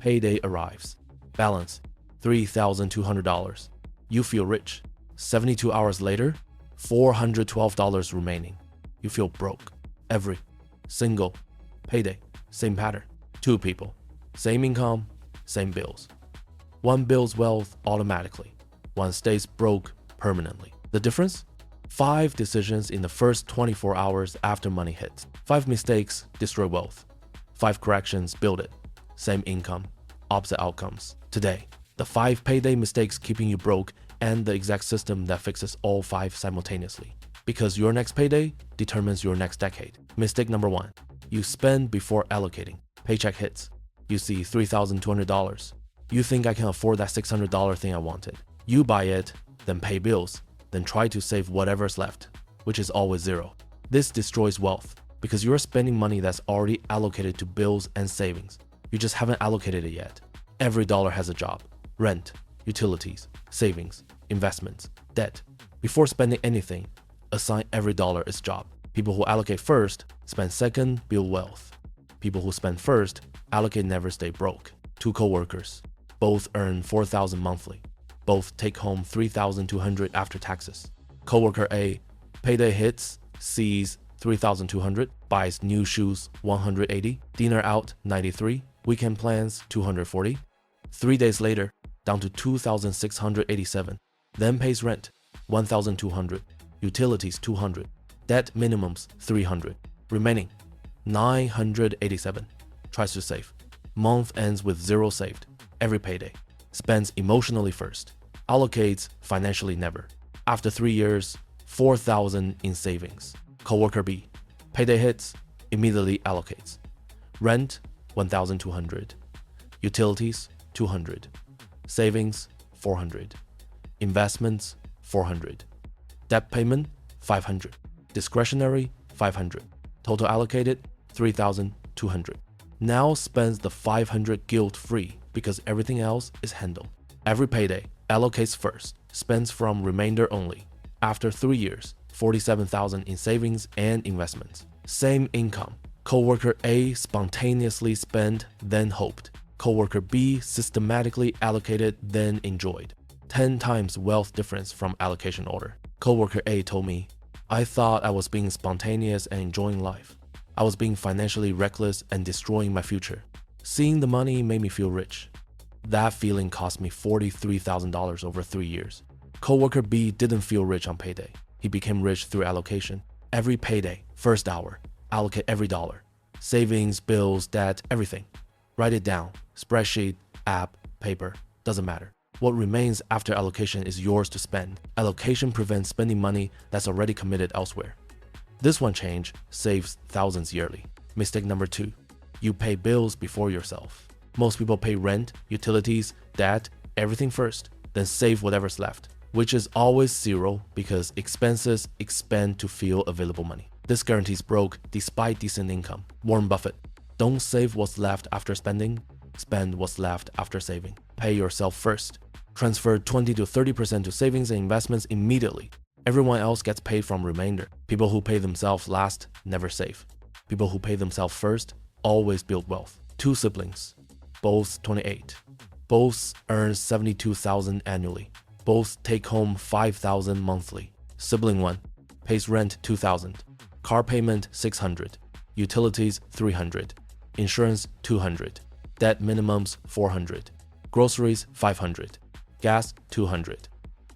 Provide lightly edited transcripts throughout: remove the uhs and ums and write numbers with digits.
Payday arrives. Balance $3,200. You feel rich. 72 hours later, $412 remaining. You feel broke. Every single payday, same pattern. Two people, same income, same bills. One builds wealth automatically. One stays broke permanently. The difference? 5 decisions in the first 24 hours after money hits. 5 mistakes destroy wealth. 5 corrections build it. Same income, opposite outcomes. Today, the 5 payday mistakes keeping you broke and the exact system that fixes all 5 simultaneously. Because your next payday determines your next decade. Mistake number 1. You spend before allocating. Paycheck hits. You see $3,200. You think I can afford that $600 thing I wanted. You buy it, then pay bills, then try to save whatever's left, which is always zero. This destroys wealth because you're spending money that's already allocated to bills and savings. You just haven't allocated it yet. Every dollar has a job. Rent, utilities, savings, investments, debt. Before spending anything, assign every dollar its job. People who allocate first, spend second, build wealth. People who spend first, allocate never stay broke. 2 co-workers, both earn $4,000 monthly. Both take home $3,200 after taxes. Coworker A, payday hits, sees $3,200, buys new shoes $180, dinner out $93, weekend plans $240. 3 days later, down to $2,687. Then pays rent $1,200, utilities $200, debt minimums $300, remaining $987. Tries to save. Month ends with 0 saved. Every payday. Spends emotionally first. Allocates financially never. After 3 years, $4,000 in savings. Coworker B, payday hits, immediately allocates. Rent $1,200. Utilities $200. Savings $400. Investments $400. Debt payment $500. Discretionary $500. Total allocated $3,200. Now spends the $500 guilt-free because everything else is handled. Every payday, allocates first, spends from remainder only. After 3 years, $47,000 in savings and investments. Same income. Coworker A spontaneously spent, then hoped. Coworker B systematically allocated, then enjoyed. 10 times wealth difference from allocation order. Coworker A told me, I thought I was being spontaneous and enjoying life. I was being financially reckless and destroying my future. Seeing the money made me feel rich. That feeling cost me $43,000 over 3 years. Coworker B didn't feel rich on payday. He became rich through allocation. Every payday, first hour, allocate every dollar. Savings, bills, debt, everything. Write it down. Spreadsheet, app, paper, doesn't matter. What remains after allocation is yours to spend. Allocation prevents spending money that's already committed elsewhere. This one change saves thousands yearly. Mistake number 2. You pay bills before yourself. Most people pay rent, utilities, debt, everything first, then save whatever's left, which is always zero because expenses expand to fill available money. This guarantees broke despite decent income. Warren Buffett, don't save what's left after spending, spend what's left after saving. Pay yourself first. Transfer 20 to 30% to savings and investments immediately. Everyone else gets paid from remainder. People who pay themselves last never save. People who pay themselves first always build wealth. 2 siblings, both 28. Both earn $72,000 annually. Both take home $5,000 monthly. Sibling 1 pays rent $2,000, car payment $600, utilities $300, insurance $200, debt minimums $400, groceries $500, gas $200.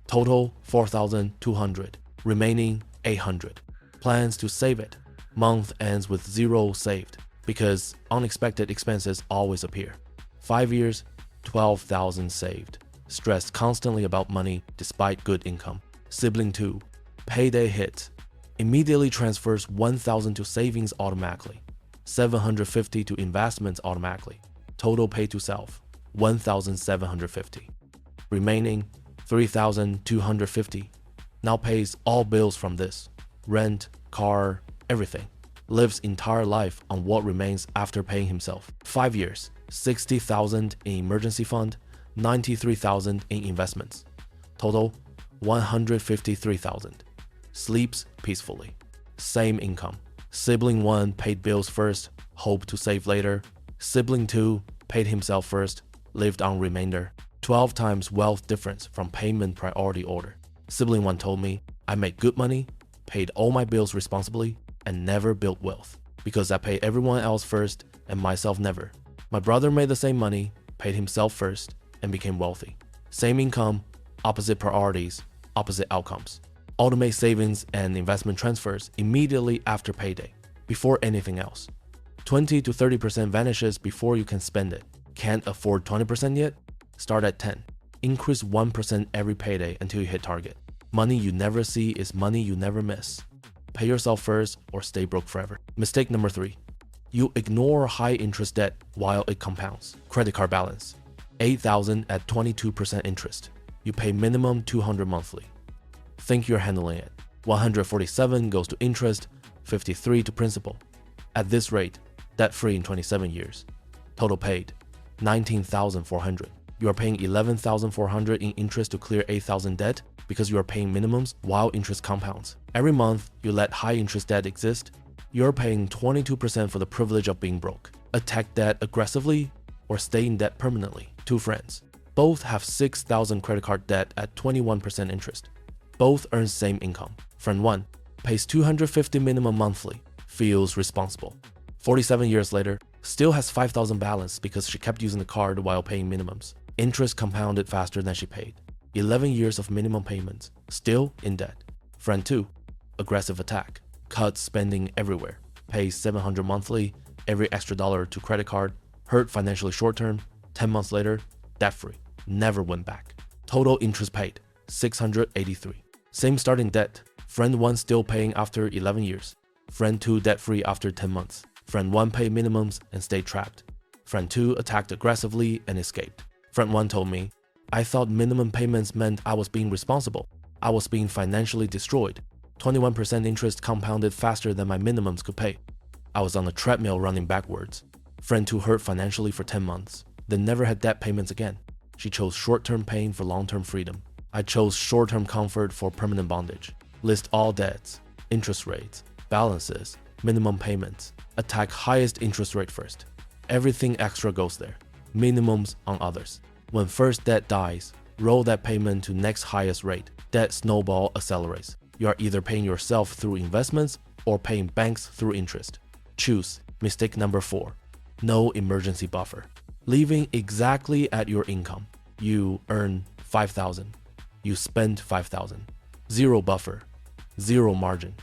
Total $4,200, remaining $800. Plans to save it. Month ends with 0 saved because unexpected expenses always appear. 5 years, $12,000 saved. Stressed constantly about money despite good income. Sibling 2, payday hit. Immediately transfers $1,000 to savings automatically. $750 to investments automatically. Total pay to self, $1,750. Remaining $3,250. Now pays all bills from this. Rent, car, everything. Lives entire life on what remains after paying himself. 5 years, $60,000 in emergency fund, $93,000 in investments. Total $153,000. Sleeps peacefully. Same income. Sibling 1 paid bills first, hoped to save later. Sibling 2 paid himself first, lived on remainder. 12 times wealth difference from payment priority order. Sibling 1 told me, I made good money, paid all my bills responsibly, and never built wealth. Because I pay everyone else first and myself never. My brother made the same money, paid himself first, and became wealthy. Same income, opposite priorities, opposite outcomes. Automate savings and investment transfers immediately after payday, before anything else. 20 to 30% vanishes before you can spend it. Can't afford 20% yet? Start at 10. Increase 1% every payday until you hit target. Money you never see is money you never miss. Pay yourself first or stay broke forever. Mistake number 3. You ignore high interest debt while it compounds. Credit card balance. $8,000 at 22% interest. You pay minimum $200 monthly. Think you're handling it. $147 goes to interest, $53 to principal. At this rate, debt-free in 27 years. Total paid, $19,400. You are paying $11,400 in interest to clear $8,000 debt because you are paying minimums while interest compounds. Every month you let high interest debt exist, you're paying 22% for the privilege of being broke. Attack debt aggressively or stay in debt permanently. 2 friends. Both have $6,000 credit card debt at 21% interest. Both earn same income. Friend 1 pays $250 minimum monthly, feels responsible. 47 years later, still has $5,000 balance because she kept using the card while paying minimums. Interest compounded faster than she paid. 11 years of minimum payments, still in debt. Friend 2, aggressive attack, cuts spending everywhere, pays $700 monthly, every extra dollar to credit card, hurt financially short term, 10 months later, debt free, never went back. Total interest paid, $683. Same starting debt, friend 1 still paying after 11 years. Friend 2 debt free after 10 months. Friend 1 paid minimums and stayed trapped. Friend 2 attacked aggressively and escaped. Friend 1 told me, I thought minimum payments meant I was being responsible. I was being financially destroyed. 21% interest compounded faster than my minimums could pay. I was on a treadmill running backwards. Friend 2 hurt financially for 10 months, then never had debt payments again. She chose short-term pain for long-term freedom. I chose short-term comfort for permanent bondage. List all debts, interest rates, balances, minimum payments. Attack highest interest rate first. Everything extra goes there. Minimums on others. When first debt dies, roll that payment to next highest rate. Debt snowball accelerates. You are either paying yourself through investments or paying banks through interest. Choose. Mistake number 4. No emergency buffer. Living exactly at your income. You earn $5,000. You spend $5,000. Zero buffer. Zero margin.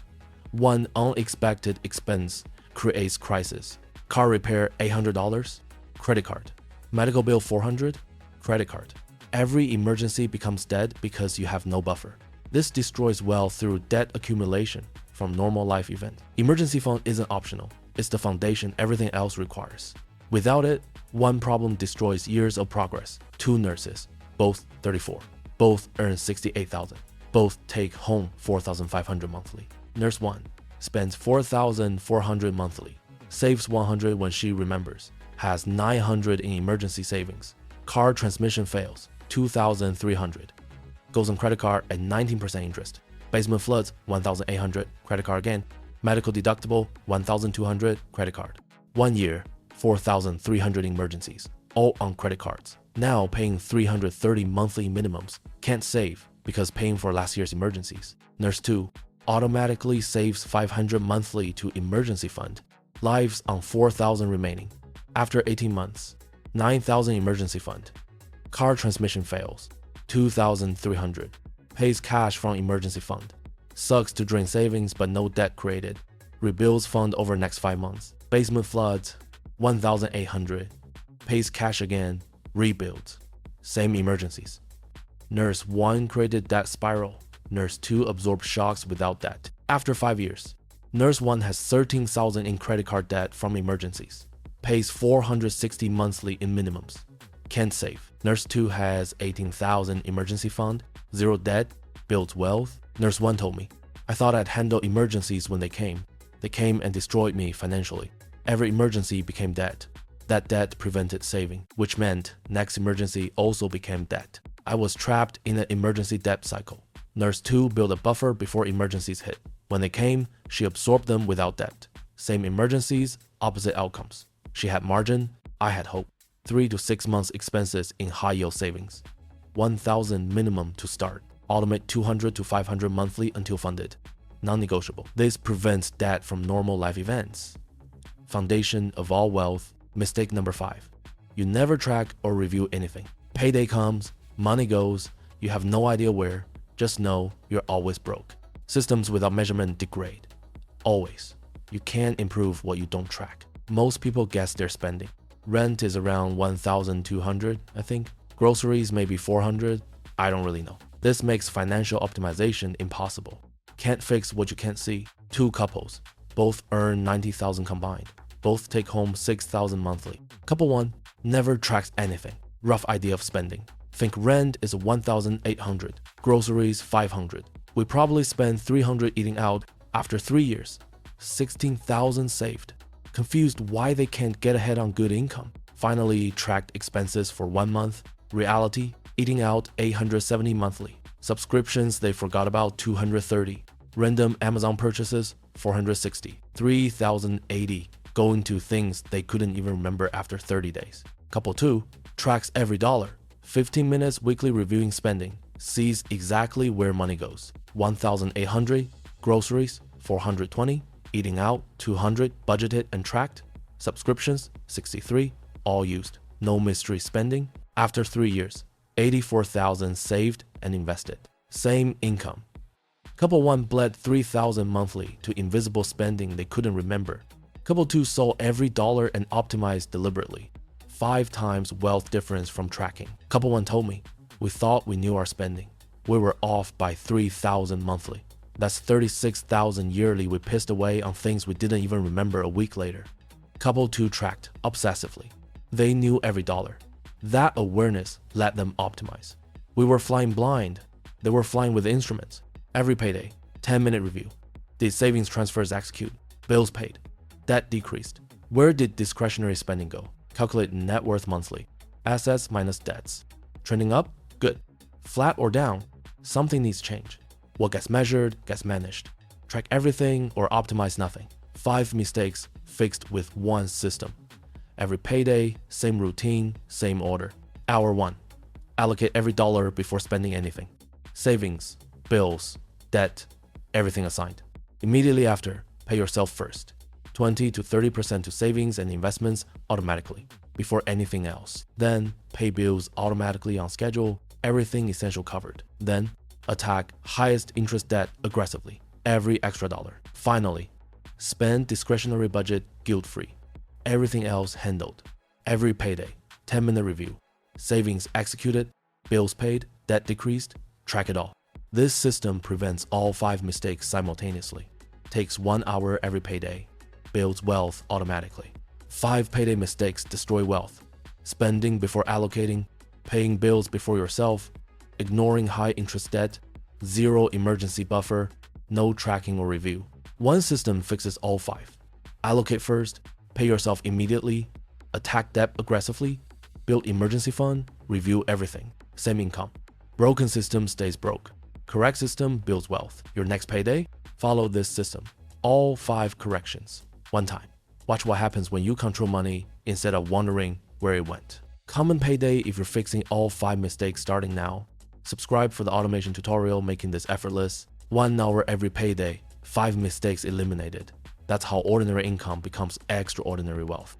One unexpected expense creates crisis. Car repair $800. Credit card. Medical bill $400. Credit card. Every emergency becomes dead because you have no buffer. This destroys wealth through debt accumulation from normal life event. Emergency fund isn't optional. It's the foundation everything else requires. Without it, one problem destroys years of progress. 2 nurses, both 34. Both earn $68,000. Both take home $4,500 monthly. Nurse 1 spends $4,400 monthly, saves $100 when she remembers, has $900 in emergency savings. Car transmission fails, $2,300. Goes on credit card at 19% interest. Basement floods, $1,800, credit card again. Medical deductible, $1,200, credit card. 1 year, $4,300 emergencies, all on credit cards. Now paying $330 monthly minimums. Can't save because paying for last year's emergencies. Nurse 2 automatically saves $500 monthly to emergency fund. Lives on $4,000 remaining. After 18 months, $9,000 emergency fund. Car transmission fails, $2,300. Pays cash from emergency fund. Sucks to drain savings but no debt created. Rebuilds fund over next 5 months. Basement floods, $1,800. Pays cash again, rebuilds. Same emergencies. Nurse 1 created debt spiral. Nurse 2 absorbed shocks without debt. After 5 years, Nurse 1 has $13,000 in credit card debt from emergencies. Pays $460 monthly in minimums. Can't save. Nurse 2 has $18,000 emergency fund, 0 debt, builds wealth. Nurse 1 told me, I thought I'd handle emergencies when they came. They came and destroyed me financially. Every emergency became debt. That debt prevented saving, which meant next emergency also became debt. I was trapped in an emergency debt cycle. Nurse 2 built a buffer before emergencies hit. When they came, she absorbed them without debt. Same emergencies, opposite outcomes. She had margin, I had hope. 3 to 6 months expenses in high-yield savings. 1,000 minimum to start. Automate 200 to 500 monthly until funded. Non-negotiable. This prevents debt from normal life events. Foundation of all wealth. Mistake number 5. You never track or review anything. Payday comes, money goes, you have no idea where, just know you're always broke. Systems without measurement degrade. Always. You can't improve what you don't track. Most people guess their spending. Rent is around 1,200, I think. Groceries maybe 400, I don't really know. This makes financial optimization impossible. Can't fix what you can't see. 2 couples, both earn 90,000 combined. Both take home 6,000 monthly. Couple 1 never tracks anything. Rough idea of spending. Think rent is 1,800, groceries 500. We probably spend 300 eating out after 3 years. 16,000 saved. Confused why they can't get ahead on good income. Finally tracked expenses for 1 month. Reality, eating out 870 monthly. Subscriptions they forgot about 230. Random Amazon purchases 460. 3,080 going to things they couldn't even remember after 30 days. Couple 2 tracks every dollar. 15 minutes weekly reviewing spending. Sees exactly where money goes. 1,800 groceries 420. Eating out 200 budgeted and tracked. Subscriptions 63 all used. No mystery spending. After 3 years 84,000 saved and invested. Same income. Couple 1 bled 3,000 monthly to invisible spending they couldn't remember. Couple 2 saw every dollar and optimized deliberately. 5 times wealth difference from tracking. Couple 1 told me, we thought we knew our spending. We were off by 3,000 monthly. That's 36,000 yearly we pissed away on things we didn't even remember a week later. Couple 2 tracked obsessively. They knew every dollar. That awareness let them optimize. We were flying blind. They were flying with instruments. Every payday, 10-minute review. Did savings transfers execute? Bills paid. Debt decreased. Where did discretionary spending go? Calculate net worth monthly. Assets minus debts. Trending up? Good. Flat or down? Something needs change. What gets measured gets managed. Track everything or optimize nothing. 5 mistakes fixed with 1 system. Every payday, same routine, same order. Hour 1. Allocate every dollar before spending anything. Savings, bills, debt, everything assigned. Immediately after, pay yourself first. 20 to 30% to savings and investments automatically, before anything else. Then, pay bills automatically on schedule, everything essential covered. Then, attack highest interest debt aggressively, every extra dollar. Finally, spend discretionary budget guilt-free. Everything else handled. Every payday, 10-minute review. Savings executed, bills paid, debt decreased, track it all. This system prevents all 5 mistakes simultaneously. Takes 1 hour every payday. Builds wealth automatically. 5 payday mistakes destroy wealth. Spending before allocating, paying bills before yourself, ignoring high interest debt, 0 emergency buffer, no tracking or review. 1 system fixes all 5. Allocate first, pay yourself immediately, attack debt aggressively, build emergency fund, review everything. Same income. Broken system stays broke. Correct system builds wealth. Your next payday, follow this system. All 5 corrections. 1 time. Watch what happens when you control money instead of wondering where it went. Common payday if you're fixing all 5 mistakes starting now. Subscribe for the automation tutorial making this effortless. 1 hour every payday, 5 mistakes eliminated. That's how ordinary income becomes extraordinary wealth.